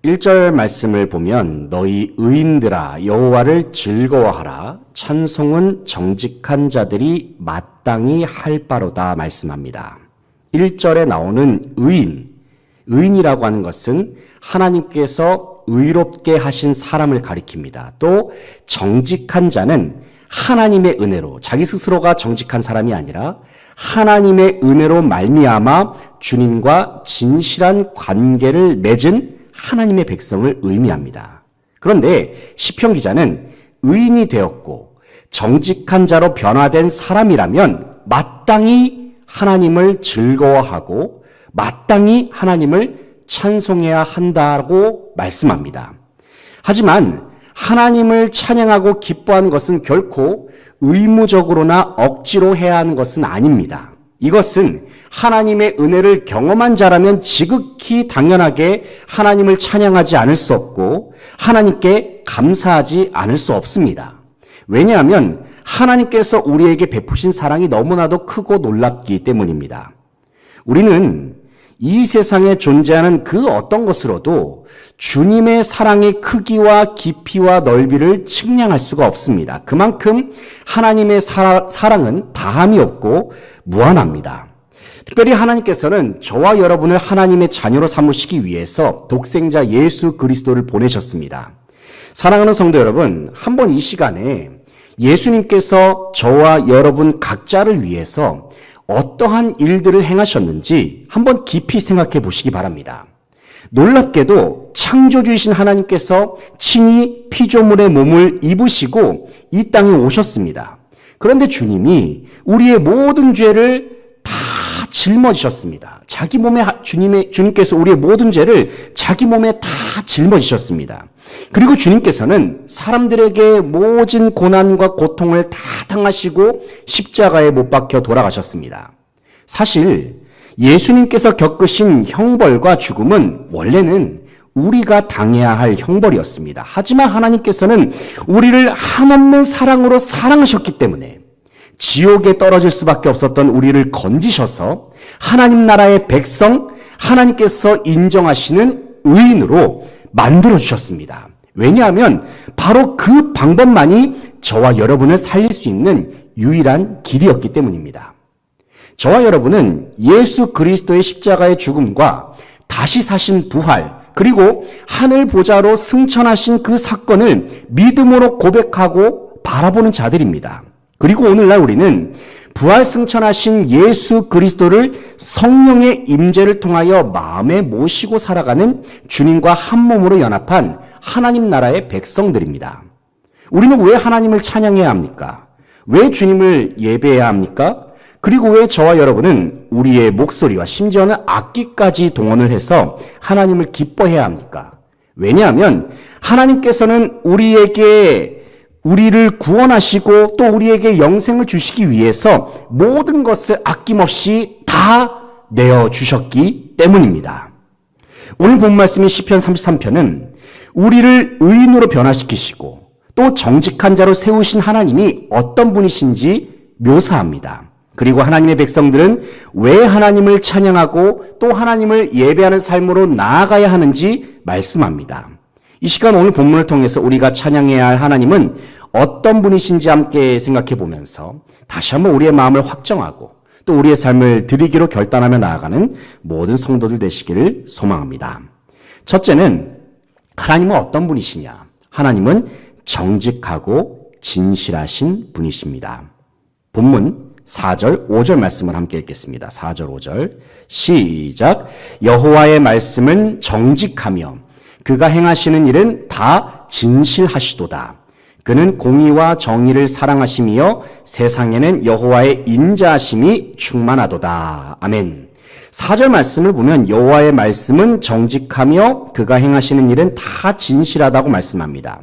1절 말씀을 보면 너희 의인들아 여호와를 즐거워하라 찬송은 정직한 자들이 마땅히 할 바로다 말씀합니다. 1절에 나오는 의인이라고 하는 것은 하나님께서 의롭게 하신 사람을 가리킵니다. 또 정직한 자는 하나님의 은혜로 자기 스스로가 정직한 사람이 아니라 하나님의 은혜로 말미암아 주님과 진실한 관계를 맺은 하나님의 백성을 의미합니다. 그런데 시편 기자는 의인이 되었고 정직한 자로 변화된 사람이라면 마땅히 하나님을 즐거워하고 마땅히 하나님을 찬송해야 한다고 말씀합니다. 하지만 하나님을 찬양하고 기뻐하는 것은 결코 의무적으로나 억지로 해야 하는 것은 아닙니다. 이것은 하나님의 은혜를 경험한 자라면 지극히 당연하게 하나님을 찬양하지 않을 수 없고 하나님께 감사하지 않을 수 없습니다. 왜냐하면 하나님께서 우리에게 베푸신 사랑이 너무나도 크고 놀랍기 때문입니다. 우리는 이 세상에 존재하는 그 어떤 것으로도 주님의 사랑의 크기와 깊이와 넓이를 측량할 수가 없습니다. 그만큼 하나님의 사랑은 다함이 없고 무한합니다. 특별히 하나님께서는 저와 여러분을 하나님의 자녀로 삼으시기 위해서 독생자 예수 그리스도를 보내셨습니다. 사랑하는 성도 여러분, 한번 이 시간에 예수님께서 저와 여러분 각자를 위해서 어떠한 일들을 행하셨는지 한번 깊이 생각해 보시기 바랍니다. 놀랍게도 창조주이신 하나님께서 친히 피조물의 몸을 입으시고 이 땅에 오셨습니다. 그런데 주님이 우리의 모든 죄를 다 짊어지셨습니다. 자기 몸에 주님께서 우리의 모든 죄를 자기 몸에 다 짊어지셨습니다. 그리고 주님께서는 사람들에게 모진 고난과 고통을 다 당하시고 십자가에 못 박혀 돌아가셨습니다. 사실 예수님께서 겪으신 형벌과 죽음은 원래는 우리가 당해야 할 형벌이었습니다. 하지만 하나님께서는 우리를 한없는 사랑으로 사랑하셨기 때문에 지옥에 떨어질 수밖에 없었던 우리를 건지셔서 하나님 나라의 백성, 하나님께서 인정하시는 의인으로 만들어주셨습니다. 왜냐하면 바로 그 방법만이 저와 여러분을 살릴 수 있는 유일한 길이었기 때문입니다. 저와 여러분은 예수 그리스도의 십자가의 죽음과 다시 사신 부활, 그리고 하늘 보좌로 승천하신 그 사건을 믿음으로 고백하고 바라보는 자들입니다. 그리고 오늘날 우리는 부활 승천하신 예수 그리스도를 성령의 임재를 통하여 마음에 모시고 살아가는 주님과 한 몸으로 연합한 하나님 나라의 백성들입니다. 우리는 왜 하나님을 찬양해야 합니까? 왜 주님을 예배해야 합니까? 그리고 왜 저와 여러분은 우리의 목소리와 심지어는 악기까지 동원을 해서 하나님을 기뻐해야 합니까? 왜냐하면 하나님께서는 우리를 구원하시고 또 우리에게 영생을 주시기 위해서 모든 것을 아낌없이 다 내어주셨기 때문입니다. 오늘 본 말씀인 시편 33편은 우리를 의인으로 변화시키시고 또 정직한 자로 세우신 하나님이 어떤 분이신지 묘사합니다. 그리고 하나님의 백성들은 왜 하나님을 찬양하고 또 하나님을 예배하는 삶으로 나아가야 하는지 말씀합니다. 이 시간 오늘 본문을 통해서 우리가 찬양해야 할 하나님은 어떤 분이신지 함께 생각해 보면서 다시 한번 우리의 마음을 확정하고 또 우리의 삶을 드리기로 결단하며 나아가는 모든 성도들 되시기를 소망합니다. 첫째는 하나님은 어떤 분이시냐? 하나님은 정직하고 진실하신 분이십니다. 본문 4절, 5절 말씀을 함께 읽겠습니다. 4절, 5절 시작. 여호와의 말씀은 정직하며 그가 행하시는 일은 다 진실하시도다. 그는 공의와 정의를 사랑하시며 세상에는 여호와의 인자하심이 충만하도다. 아멘. 4절 말씀을 보면 여호와의 말씀은 정직하며 그가 행하시는 일은 다 진실하다고 말씀합니다.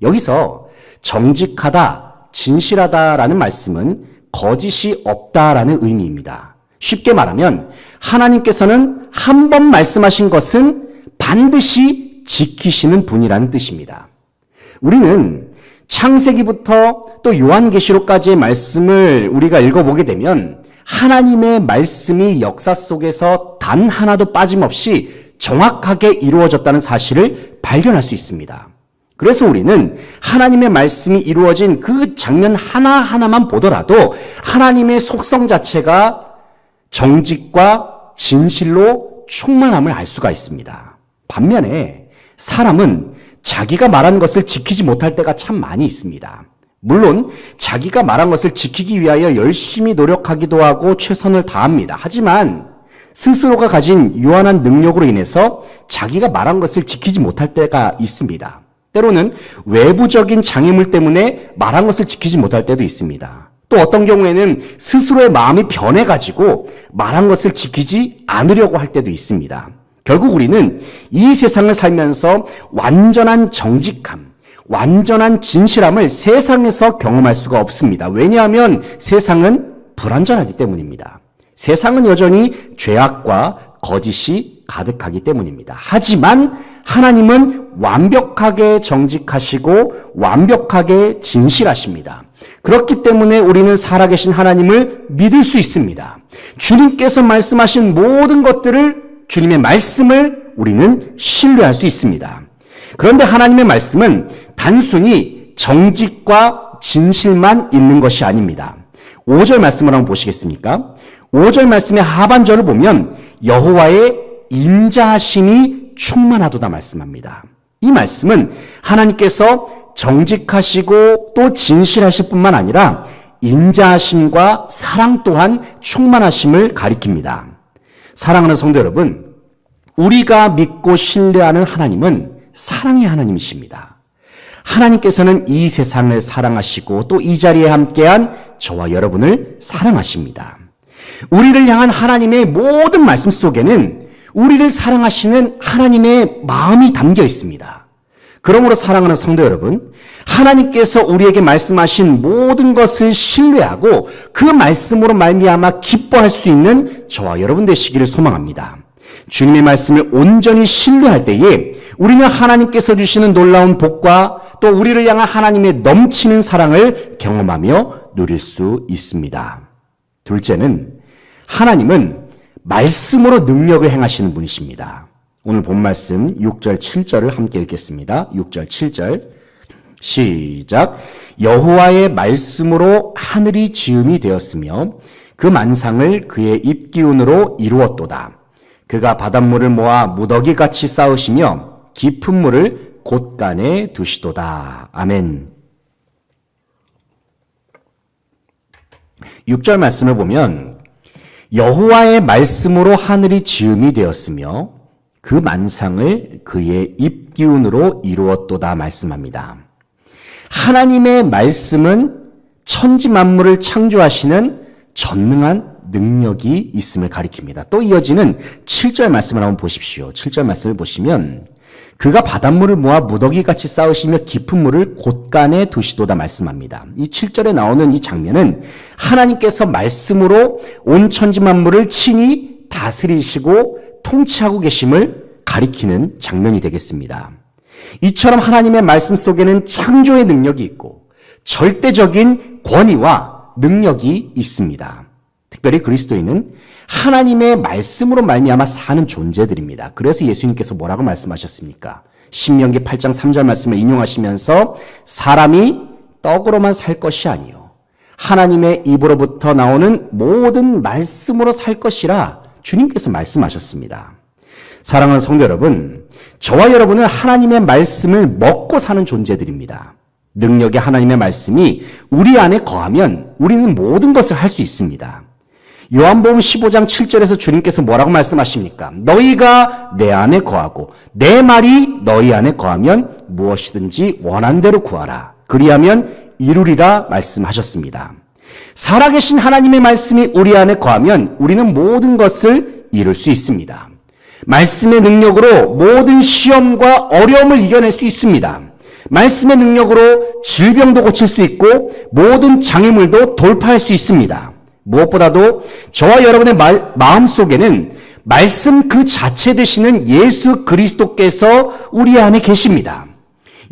여기서 정직하다, 진실하다라는 말씀은 거짓이 없다라는 의미입니다. 쉽게 말하면 하나님께서는 한 번 말씀하신 것은 반드시 지키시는 분이라는 뜻입니다. 우리는 창세기부터 또 요한계시록까지의 말씀을 우리가 읽어보게 되면 하나님의 말씀이 역사 속에서 단 하나도 빠짐없이 정확하게 이루어졌다는 사실을 발견할 수 있습니다. 그래서 우리는 하나님의 말씀이 이루어진 그 장면 하나하나만 보더라도 하나님의 속성 자체가 정직과 진실로 충만함을 알 수가 있습니다. 반면에 사람은 자기가 말한 것을 지키지 못할 때가 참 많이 있습니다. 물론 자기가 말한 것을 지키기 위하여 열심히 노력하기도 하고 최선을 다합니다. 하지만 스스로가 가진 유한한 능력으로 인해서 자기가 말한 것을 지키지 못할 때가 있습니다. 때로는 외부적인 장애물 때문에 말한 것을 지키지 못할 때도 있습니다. 또 어떤 경우에는 스스로의 마음이 변해가지고 말한 것을 지키지 않으려고 할 때도 있습니다. 결국 우리는 이 세상을 살면서 완전한 정직함, 완전한 진실함을 세상에서 경험할 수가 없습니다. 왜냐하면 세상은 불완전하기 때문입니다. 세상은 여전히 죄악과 거짓이 가득하기 때문입니다. 하지만 하나님은 완벽하게 정직하시고 완벽하게 진실하십니다. 그렇기 때문에 우리는 살아계신 하나님을 믿을 수 있습니다. 주님께서 말씀하신 모든 것들을, 주님의 말씀을 우리는 신뢰할 수 있습니다. 그런데 하나님의 말씀은 단순히 정직과 진실만 있는 것이 아닙니다. 5절 말씀을 한번 보시겠습니까? 5절 말씀의 하반절을 보면 여호와의 인자하심이 충만하도다 말씀합니다. 이 말씀은 하나님께서 정직하시고 또 진실하실 뿐만 아니라 인자하심과 사랑 또한 충만하심을 가리킵니다. 사랑하는 성도 여러분, 우리가 믿고 신뢰하는 하나님은 사랑의 하나님이십니다. 하나님께서는 이 세상을 사랑하시고 또 이 자리에 함께한 저와 여러분을 사랑하십니다. 우리를 향한 하나님의 모든 말씀 속에는 우리를 사랑하시는 하나님의 마음이 담겨 있습니다. 그러므로 사랑하는 성도 여러분, 하나님께서 우리에게 말씀하신 모든 것을 신뢰하고 그 말씀으로 말미암아 기뻐할 수 있는 저와 여러분 되시기를 소망합니다. 주님의 말씀을 온전히 신뢰할 때에 우리는 하나님께서 주시는 놀라운 복과 또 우리를 향한 하나님의 넘치는 사랑을 경험하며 누릴 수 있습니다. 둘째는 하나님은 말씀으로 능력을 행하시는 분이십니다. 오늘 본 말씀 6절 7절을 함께 읽겠습니다. 6절 7절 시작. 여호와의 말씀으로 하늘이 지음이 되었으며 그 만상을 그의 입기운으로 이루었도다. 그가 바닷물을 모아 무더기같이 쌓으시며 깊은 물을 곳간에 두시도다. 아멘. 6절 말씀을 보면 여호와의 말씀으로 하늘이 지음이 되었으며 그 만상을 그의 입기운으로 이루었도다 말씀합니다. 하나님의 말씀은 천지 만물을 창조하시는 전능한 능력이 있음을 가리킵니다. 또 이어지는 7절 말씀을 한번 보십시오. 7절 말씀을 보시면 그가 바닷물을 모아 무더기같이 쌓으시며 깊은 물을 곳간에 두시도다 말씀합니다. 이 7절에 나오는 이 장면은 하나님께서 말씀으로 온 천지 만물을 친히 다스리시고 통치하고 계심을 가리키는 장면이 되겠습니다. 이처럼 하나님의 말씀 속에는 창조의 능력이 있고 절대적인 권위와 능력이 있습니다. 특별히 그리스도인은 하나님의 말씀으로 말미암아 사는 존재들입니다. 그래서 예수님께서 뭐라고 말씀하셨습니까? 신명기 8장 3절 말씀을 인용하시면서 사람이 떡으로만 살 것이 아니요 하나님의 입으로부터 나오는 모든 말씀으로 살 것이라 주님께서 말씀하셨습니다. 사랑하는 성도 여러분, 저와 여러분은 하나님의 말씀을 먹고 사는 존재들입니다. 능력의 하나님의 말씀이 우리 안에 거하면 우리는 모든 것을 할 수 있습니다. 요한복음 15장 7절에서 주님께서 뭐라고 말씀하십니까? 너희가 내 안에 거하고 내 말이 너희 안에 거하면 무엇이든지 원한 대로 구하라. 그리하면 이루리라 말씀하셨습니다. 살아계신 하나님의 말씀이 우리 안에 거하면 우리는 모든 것을 이룰 수 있습니다. 말씀의 능력으로 모든 시험과 어려움을 이겨낼 수 있습니다. 말씀의 능력으로 질병도 고칠 수 있고 모든 장애물도 돌파할 수 있습니다. 무엇보다도 저와 여러분의 마음 속에는 말씀 그 자체 되시는 예수 그리스도께서 우리 안에 계십니다.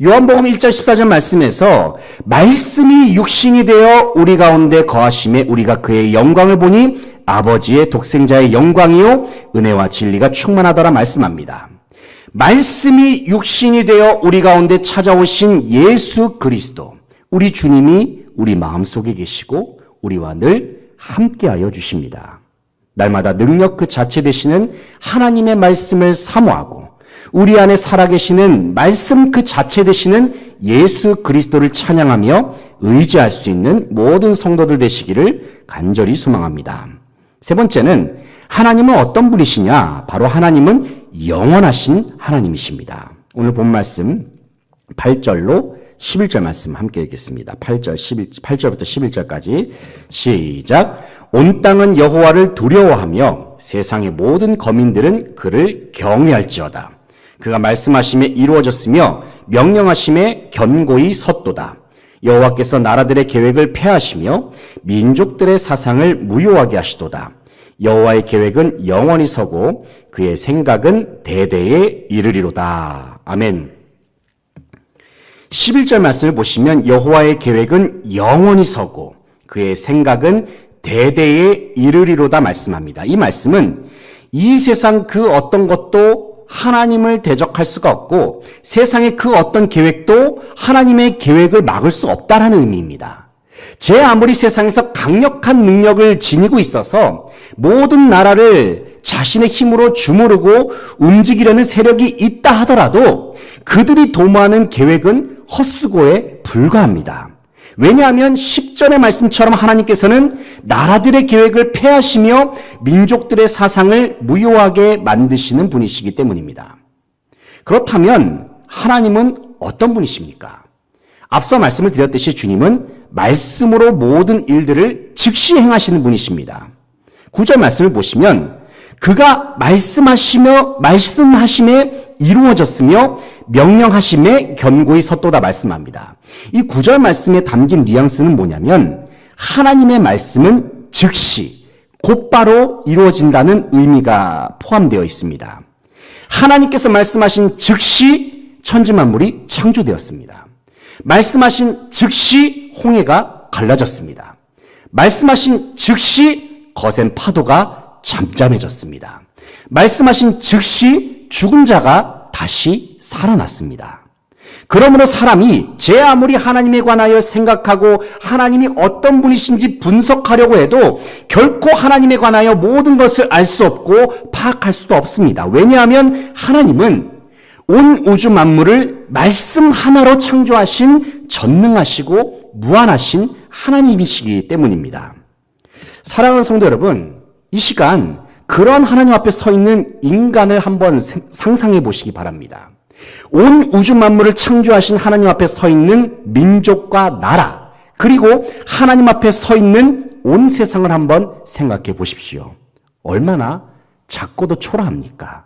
요한복음 1절 14절 말씀에서 말씀이 육신이 되어 우리 가운데 거하심에 우리가 그의 영광을 보니 아버지의 독생자의 영광이요 은혜와 진리가 충만하더라 말씀합니다. 말씀이 육신이 되어 우리 가운데 찾아오신 예수 그리스도, 우리 주님이 우리 마음속에 계시고 우리와 늘 함께하여 주십니다. 날마다 능력 그 자체 되시는 하나님의 말씀을 사모하고 우리 안에 살아계시는 말씀 그 자체 되시는 예수 그리스도를 찬양하며 의지할 수 있는 모든 성도들 되시기를 간절히 소망합니다. 세 번째는 하나님은 어떤 분이시냐? 바로 하나님은 영원하신 하나님이십니다. 오늘 본 말씀 8절로 11절 말씀 함께 읽겠습니다. 8절부터 11절까지 시작. 온 땅은 여호와를 두려워하며 세상의 모든 거민들은 그를 경외할지어다. 그가 말씀하심에 이루어졌으며 명령하심에 견고히 섰도다. 여호와께서 나라들의 계획을 폐하시며 민족들의 사상을 무효하게 하시도다. 여호와의 계획은 영원히 서고 그의 생각은 대대에 이르리로다. 아멘. 11절 말씀을 보시면 여호와의 계획은 영원히 서고 그의 생각은 대대에 이르리로다 말씀합니다. 이 말씀은 이 세상 그 어떤 것도 하나님을 대적할 수가 없고 세상의 그 어떤 계획도 하나님의 계획을 막을 수 없다라는 의미입니다. 제 아무리 세상에서 강력한 능력을 지니고 있어서 모든 나라를 자신의 힘으로 주무르고 움직이려는 세력이 있다 하더라도 그들이 도모하는 계획은 헛수고에 불과합니다. 왜냐하면 10절의 말씀처럼 하나님께서는 나라들의 계획을 폐하시며 민족들의 사상을 무효하게 만드시는 분이시기 때문입니다. 그렇다면 하나님은 어떤 분이십니까? 앞서 말씀을 드렸듯이 주님은 말씀으로 모든 일들을 즉시 행하시는 분이십니다. 9절 말씀을 보시면 그가 말씀하심에 이루어졌으며 명령하심에 견고히 섰도다 말씀합니다. 이 9절 말씀에 담긴 뉘앙스는 뭐냐면 하나님의 말씀은 즉시 곧바로 이루어진다는 의미가 포함되어 있습니다. 하나님께서 말씀하신 즉시 천지만물이 창조되었습니다. 말씀하신 즉시 홍해가 갈라졌습니다. 말씀하신 즉시 거센 파도가 잠잠해졌습니다. 말씀하신 즉시 죽은 자가 다시 살아났습니다. 그러므로 사람이 제 아무리 하나님에 관하여 생각하고 하나님이 어떤 분이신지 분석하려고 해도 결코 하나님에 관하여 모든 것을 알 수 없고 파악할 수도 없습니다. 왜냐하면 하나님은 온 우주 만물을 말씀 하나로 창조하신 전능하시고 무한하신 하나님이시기 때문입니다. 사랑하는 성도 여러분, 이 시간 그런 하나님 앞에 서 있는 인간을 한번 상상해 보시기 바랍니다. 온 우주 만물을 창조하신 하나님 앞에 서 있는 민족과 나라, 그리고 하나님 앞에 서 있는 온 세상을 한번 생각해 보십시오. 얼마나 작고도 초라합니까?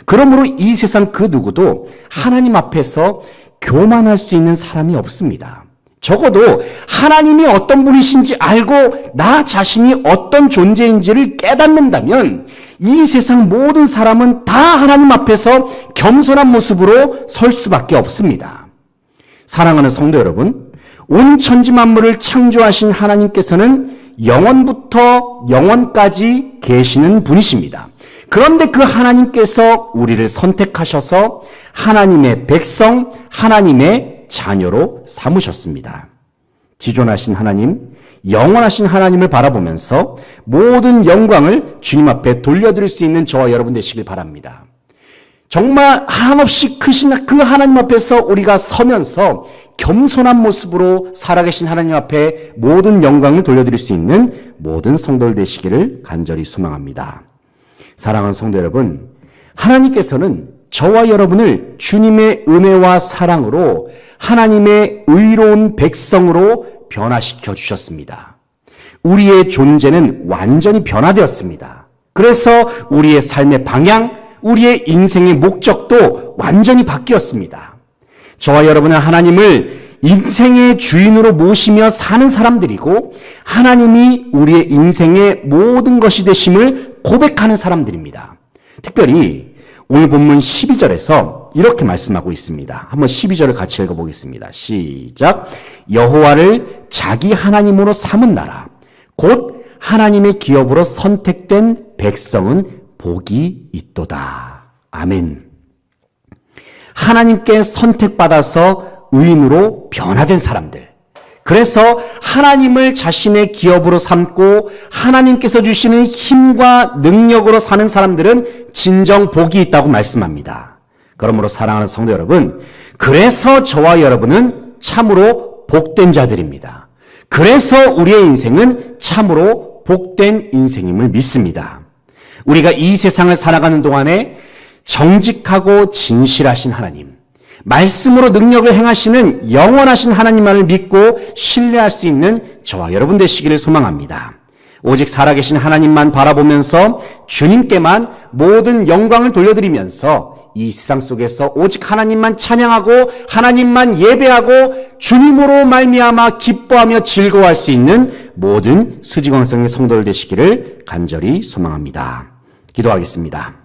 그러므로 이 세상 그 누구도 하나님 앞에서 교만할 수 있는 사람이 없습니다. 적어도 하나님이 어떤 분이신지 알고 나 자신이 어떤 존재인지를 깨닫는다면 이 세상 모든 사람은 다 하나님 앞에서 겸손한 모습으로 설 수밖에 없습니다. 사랑하는 성도 여러분, 온 천지 만물을 창조하신 하나님께서는 영원부터 영원까지 계시는 분이십니다. 그런데 그 하나님께서 우리를 선택하셔서 하나님의 백성, 하나님의 자녀로 삼으셨습니다. 지존하신 하나님, 영원하신 하나님을 바라보면서 모든 영광을 주님 앞에 돌려드릴 수 있는 저와 여러분 되시길 바랍니다. 정말 한없이 크신 그 하나님 앞에서 우리가 서면서 겸손한 모습으로 살아계신 하나님 앞에 모든 영광을 돌려드릴 수 있는 모든 성도들 되시기를 간절히 소망합니다. 사랑하는 성도 여러분, 하나님께서는 저와 여러분을 주님의 은혜와 사랑으로 하나님의 의로운 백성으로 변화시켜 주셨습니다. 우리의 존재는 완전히 변화되었습니다. 그래서 우리의 삶의 방향, 우리의 인생의 목적도 완전히 바뀌었습니다. 저와 여러분은 하나님을 인생의 주인으로 모시며 사는 사람들이고 하나님이 우리의 인생의 모든 것이 되심을 고백하는 사람들입니다. 특별히 오늘 본문 12절에서 이렇게 말씀하고 있습니다. 한번 12절을 같이 읽어보겠습니다. 시작. 여호와를 자기 하나님으로 삼은 나라, 곧 하나님의 기업으로 선택된 백성은 복이 있도다. 아멘. 하나님께 선택받아서 의인으로 변화된 사람들, 그래서 하나님을 자신의 기업으로 삼고 하나님께서 주시는 힘과 능력으로 사는 사람들은 진정 복이 있다고 말씀합니다. 그러므로 사랑하는 성도 여러분, 그래서 저와 여러분은 참으로 복된 자들입니다. 그래서 우리의 인생은 참으로 복된 인생임을 믿습니다. 우리가 이 세상을 살아가는 동안에 정직하고 진실하신 하나님, 말씀으로 능력을 행하시는 영원하신 하나님만을 믿고 신뢰할 수 있는 저와 여러분 되시기를 소망합니다. 오직 살아계신 하나님만 바라보면서 주님께만 모든 영광을 돌려드리면서 이 세상 속에서 오직 하나님만 찬양하고 하나님만 예배하고 주님으로 말미암아 기뻐하며 즐거워할 수 있는 모든 수지광성의 성도들 되시기를 간절히 소망합니다. 기도하겠습니다.